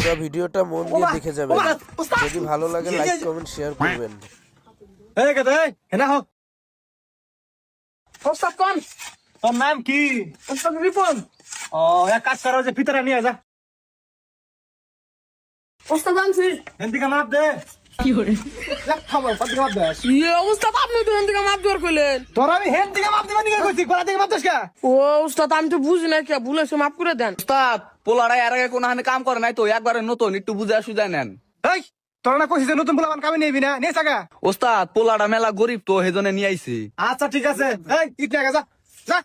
পুরো ভিডিওটা মন দিয়ে দেখে যাবেন। যদি ভালো লাগে লাইক কমেন্ট শেয়ার করবেন। এই কে দেই হেনা হো ওস্তাদ কোন তোর নাম কি? ওস্তাদ রিপন। ও এক কাজ করো যে ভিতরে নিয়ে যা। ওস্তাদ আনছি। এদিকে মাপ দে। কি করে এক খাবার পাতি মাপ দে। ওস্তাদ আপনি তো এদিকে মাপ দেওয়ার কইলেন। তোর আমি হেদিকে মাপ দিবা নিয়ে কইছি, কোলা দিকে মাপ দিস কা? ও ওস্তাদ আমি তো বুঝি না কে ভুলেছে মাপ করে দেন। উস্তাদ পোলারা এর আগে কোনো হানে কাম করে নাই তো একবারে নতুন একটু বুঝে সুঝায় নেন। এই তোর না কইছিস যে নতুন পোলাপান কামে নিবি না, নিয়ে থাকা। ওস্তাদ পোলাটা মেলা গরিব তো হেজনে নিয়ে আইছি। আচ্ছা ঠিক আছে, এই ইট নিয়ে যা যা।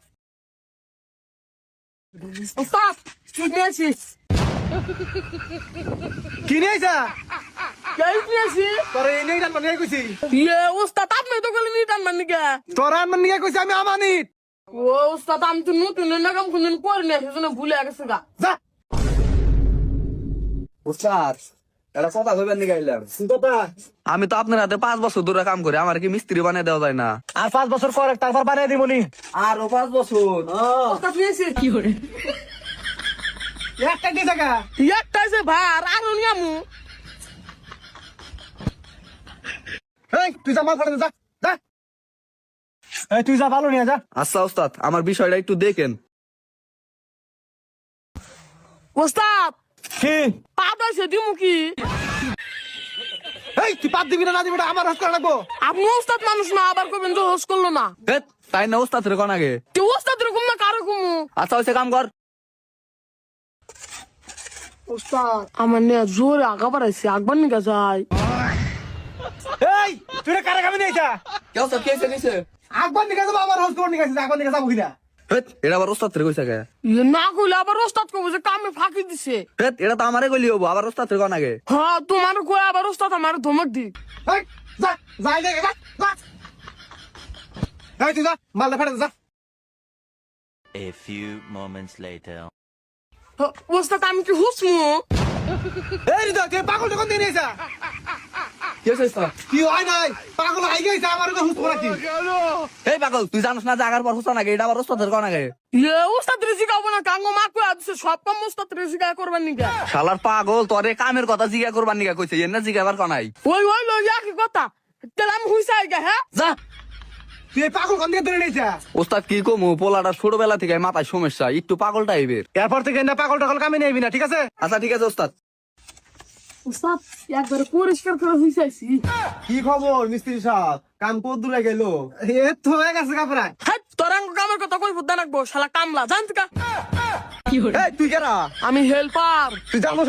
ওস্তাদ ঠিক নিয়েছি। কি নিয়ে আইছা? কে নিয়েছি? তোর এই নিয়ে টান নিয়ে কইছি। ওস্তাদ আপনি তো গেলেন নিতাম মানে কে? তোর আনমান নিয়ে কইছি আমি আমানিত। ও ওস্তাদ আমি তো নতুন নাকাম কোনদিন করি না সেজন্য ভুলে গেছে গা। যা উস্তাদ এটা কথা কইবেন নি গাইলাম। কথা আমি তো আপনার হাতে 5 বছর ধরে কাম করি, আমার কি মিস্ত্রি বানিয়ে দেওয়া যায় না? আর 5 বছর পর তারপর বানিয়ে দিবনি। আরো 5 বছর? ওস্তাদ নিয়েছি। কি করে একটা দিয়ে থাকা। একটা আছে ভার আরো নিয়ামু। এই তুই যা মাল ফাড়া যা যা। এই তুই যা ভালো নিয়ে যা। আচ্ছা উস্তাদ আমার বিষয়টা একটু দেখেন। ওস্তাদ কি পাপ আছে দিমু কি? এই তুই পাত দিবি না দিবি না আমার হাত করে রাখবো। আপনি ওস্তাদ মানুষ না আবার কবেন যে হোস করলো না। হেৎ, তাই না উস্তাদ রে কোন আগে? তুই ওস্তাদ এরকম না কারো কমু। আচ্ছা হইছে কাম কর। ওস্তাদ আমার নিয়ে জোরে আগা বাড়াইছে আগবার নিকা যায়। এই তুই রে কারে কামে নিয়েছা? কেউ সব কেসে দিছে? আকবার নিয়ে যাবো, আমার হোস করে নিয়ে গেছিস, আকবার নিয়ে যাবো কিনা? হেৎ, এটা আবার উস্তাদ রে কইছে কে? না কইলে আবার ওস্তাদ কব যে কামে ফাঁকি দিছে। হেৎ, এটা তো আমারে কইলি হবো, আবার উস্তাদ রে কোন আগে? হ্যাঁ তোমার কই আবার ওস্তাদ আমার ধমক দি। এই যা যাই দে যা যা। এই তুই যা মালটা ফাড়া যা। A few moments later. ওস্তাদ আমি কি হুসমু? এই রে তুই পাগল যখন দিয়ে নিয়েছা কি হইছে উস্তাদ? কি হয় নাই, পাগল আই গেছে আমার তো হুস করা কি? এই পাগল তুই জানোস না যে আগার পর হুসা নাকি? এটা আবার উস্তাদ রে কোন আগে? ওস্তাদ রেসি গাবো না কাঙ্গো মা কই আছে সব কাম ওস্তাদ রেসি গা করবার নিকা। শালার পাগল তোরে কামের কথা জিজ্ঞা করবার নিকা কইছে, এনে জিজ্ঞাবার কোনাই? ওই ওই লই কি কথা তাহলে আমি হুইসাই গা। হ্যাঁ যা। তুই এই পাগল কোন দিকে ধরে নিয়েছা? ওস্তাদ কি কমু, পোলাটা ছোটবেলা থেকে মাথায় সমস্যা, একটু পাগল টাইপের। এরপর থেকে না পাগল টাগল কামে নিবি না, ঠিক আছে? আচ্ছা ঠিক আছে ওস্তাদ। ওস্তাদ একবারে পরিষ্কার করে হুইসাইছি। কি খবর মিস্ত্রি সাহেব, কাম কত দূরে গেল? এ তো হয়ে গেছে কাপড়া। হ্যাঁ তোরাঙ্গ কামের কথা কই বুদ্ধা রাখবো শালা কামলা জানতে কা। এই তুই কেরা? আমি হেল্পার। তুই জানো